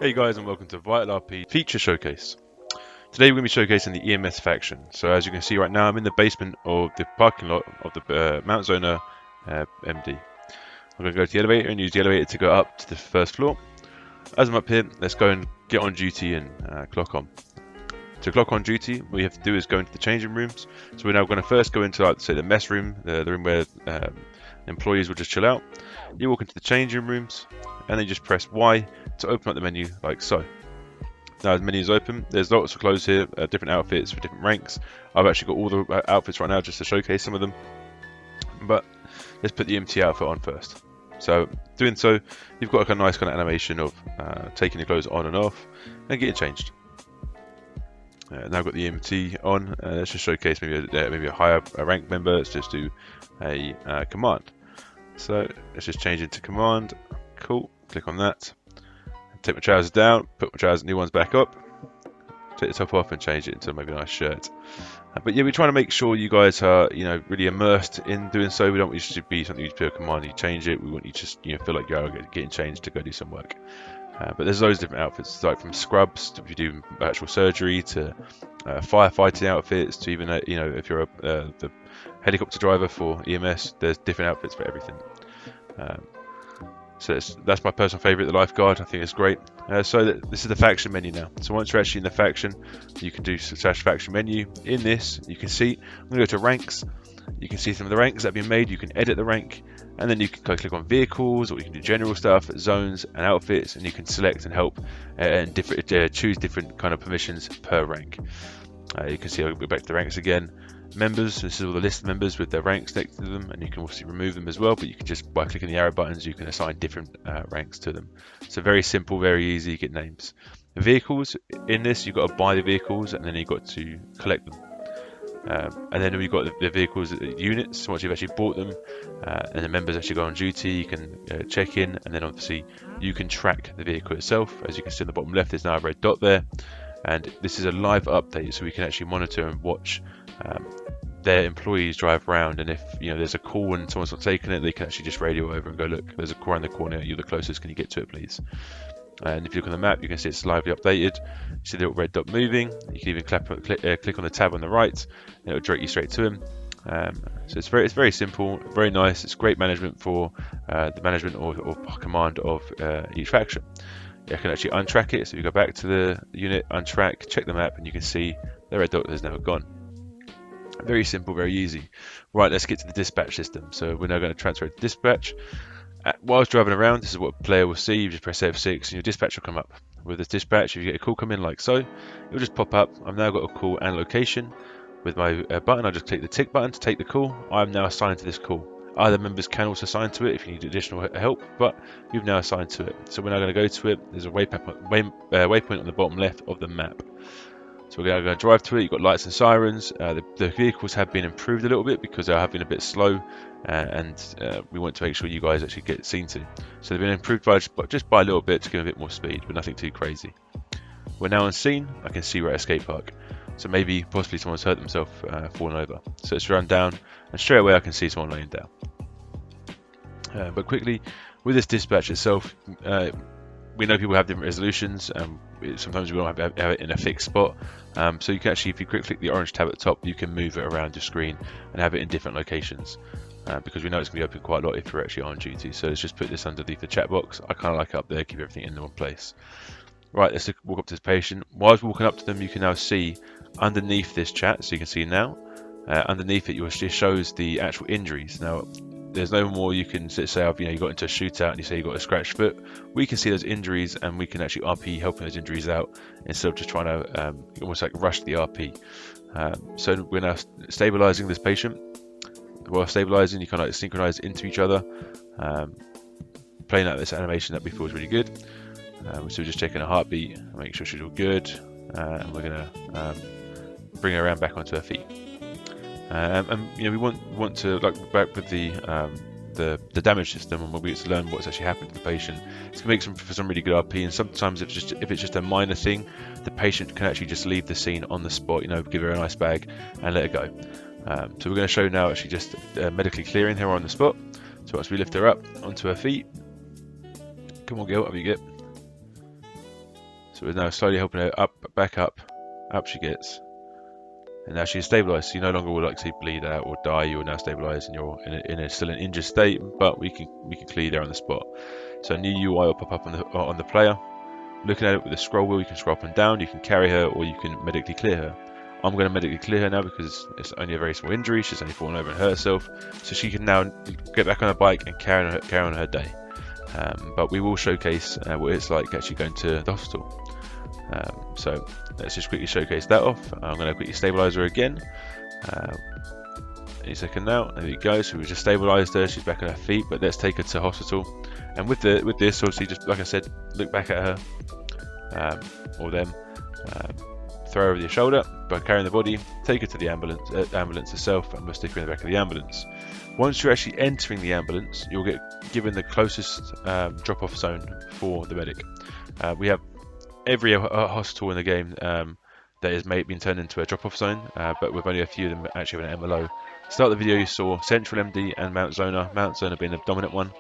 Hey guys, and welcome to Vital RP Feature Showcase. Today we're going to be showcasing the EMS faction. So as you can see right now, I'm in the basement of the parking lot of the Mount Zona MD. I'm going to go to the elevator and use the elevator to go up to the first floor. As I'm up here, let's go and get on duty and clock on. To clock on duty, what you have to do is go into the changing rooms. So we're now going to first go into, like, say, the mess room, the room where employees will just chill out. You walk into the changing rooms, and then you just press Y to open up the menu like so. Now the menu is open. There's lots of clothes here, different outfits for different ranks. I've actually got all the outfits right now just to showcase some of them. But let's put the MT outfit on first. So doing so, you've got like a nice kind of animation of taking your clothes on and off and getting changed. Now I've got the MT on. Let's just showcase maybe a higher rank member. Let's just do a command. So let's just change into command. Cool. Click on that. Take my trousers down. Put my trousers, new ones back up. Take the top off and change it into maybe a nice shirt. But yeah, we're trying to make sure you guys are, really immersed in doing so. We don't want you to be something you do a command, you change it. We want you to just, feel like you're getting changed to go do some work. But there's loads of different outfits, like from scrubs to if you do actual surgery to firefighting outfits to even, if you're the helicopter driver for EMS, there's different outfits for everything. So that's my personal favourite, the lifeguard. I think it's great. So this is the faction menu now. So once you're actually in the faction, you can do /faction menu. In this, you can see, I'm going to go to ranks. You can see some of the ranks that have been made. You can edit the rank, and then you can click on vehicles, or you can do general stuff, zones and outfits, and you can select and help and choose different kind of permissions per rank. You can see, I'll go back to the ranks again. Members, this is all the list of members with their ranks next to them, and you can obviously remove them as well, but you can just, by clicking the arrow buttons, you can assign different ranks to them. So very simple, very easy, you get names. The vehicles, in this you've got to buy the vehicles, and then you've got to collect them. And then we've got the vehicles units. Once you've actually bought them, and the members actually go on duty, you can check in, and then obviously you can track the vehicle itself. As you can see on the bottom left, there's now a red dot there, and this is a live update, so we can actually monitor and watch their employees drive around, and if there's a call and someone's not taking it, they can actually just radio over and go, look, there's a call around the corner, you're the closest, can you get to it please? And if you look on the map, you can see it's lively updated. You see the little red dot moving. You can even click on the tab on the right, and it'll direct you straight to him. So it's very simple, very nice. It's great management for the management or command of each faction. You can actually untrack it, so you go back to the unit, untrack, check the map, and you can see the red dot has now gone. Very simple, very easy. Right, let's get to the dispatch system. So we're now going to transfer to dispatch. Whilst driving around, this is what a player will see. You just press F6 and your dispatch will come up. With this dispatch, if you get a call come in like so, it will just pop up. I've now got a call and location. With my button, I'll just click the tick button to take the call. I'm now assigned to this call. Other members can also assign to it if you need additional help, but you've now assigned to it. So we're now going to go to it. There's a waypoint on the bottom left of the map. So we're going to drive to it. You've got lights and sirens. The vehicles have been improved a little bit because they have been a bit slow, and we want to make sure you guys actually get seen to. So they've been improved just by a little bit to give a bit more speed, but nothing too crazy. We're now on scene. I can see we're at a skate park. So maybe, possibly someone's hurt themselves falling over. So let's run down, and straight away I can see someone laying down. But quickly, with this dispatch itself, we know people have different resolutions, and sometimes we won't have it in a fixed spot. So you can actually, if you click the orange tab at the top, you can move it around your screen and have it in different locations. Because we know it's going to be open quite a lot if you're actually on duty. So let's just put this underneath the chat box. I kind of like it up there, keep everything in one place. Right, let's walk up to this patient. Whilst walking up to them, you can now see underneath this chat, so you can see now, underneath it, it just shows the actual injuries. Now, there's no more you can say, you got into a shootout and you say you got a scratched foot. We can see those injuries, and we can actually RP helping those injuries out instead of just trying to almost like rush the RP. So we're now stabilizing this patient. While stabilizing, you kind of like synchronize into each other, playing out this animation that we feel is really good. So we're just checking her heartbeat, make sure she's all good, and we're gonna bring her around back onto her feet. And we want to, like, back with the damage system, and we get to learn what's actually happened to the patient. It's gonna make for some really good RP, and sometimes if it's just a minor thing, the patient can actually just leave the scene on the spot. Give her an ice bag and let her go. So we're going to show now actually just medically clearing her on the spot. So once we lift her up onto her feet, come on girl, up you get. So we're now slowly helping her up, back up she gets. And now she's stabilised, so you no longer will like say bleed out or die. You are now stabilised and you're still an injured state, but we can clear you there on the spot. So a new UI will pop up on the player. Looking at it with the scroll wheel, you can scroll up and down, you can carry her, or you can medically clear her. I'm going to medically clear her now because it's only a very small injury. She's only fallen over and hurt herself, so she can now get back on her bike and carry on her day. But we will showcase what it's like actually going to the hospital. So let's just quickly showcase that off. I'm going to quickly stabilise her again. Any second now. There we go. So we just stabilised her. She's back on her feet. But let's take her to hospital. And with this, obviously, just like I said, look back at her or them. Throw her over your shoulder by carrying the body. Take her to the ambulance itself, and we'll stick her in the back of the ambulance. Once you're actually entering the ambulance, you'll get given the closest drop-off zone for the medic. We have every hospital in the game that has been turned into a drop-off zone, but with only a few of them actually have an MLO. Start of the video you saw Central MD and Mount Zona being the dominant one,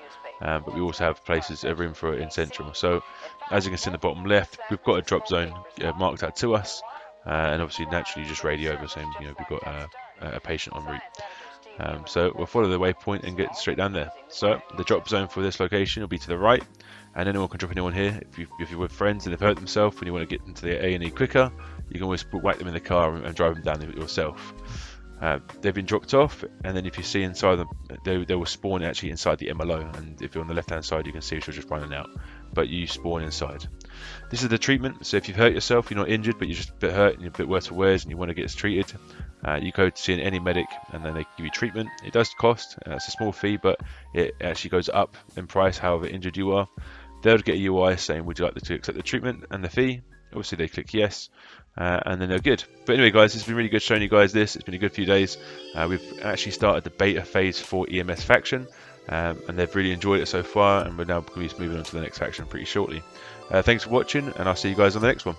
but we also have places, a room for it in Central. So as you can see in the bottom left, we've got a drop zone marked out to us, and obviously naturally you just radio over saying we've got a patient en route. So we'll follow the waypoint and get straight down there. So the drop zone for this location will be to the right, and anyone can drop anyone here. If you're with friends and they've hurt themselves and you want to get into the A&E quicker, you can always whack them in the car and drive them down yourself. They've been dropped off, and then if you see inside them, they will spawn actually inside the MLO, and if you're on the left hand side you can see she's just running out, but you spawn inside. This is the treatment. So if you've hurt yourself, you're not injured but you're just a bit hurt and you're a bit worse for wears and you want to get treated, you go to see any medic and then they give you treatment. It does cost, it's a small fee, but it actually goes up in price however injured you are. They'll get a UI saying would you like to accept the treatment and the fee. Obviously they click yes, and then they're good. But anyway guys, it's been really good showing you guys this. It's been a good few days. We've actually started the beta phase for EMS faction, and they've really enjoyed it so far, and we're now going to be moving on to the next faction pretty shortly. Thanks for watching, and I'll see you guys on the next one.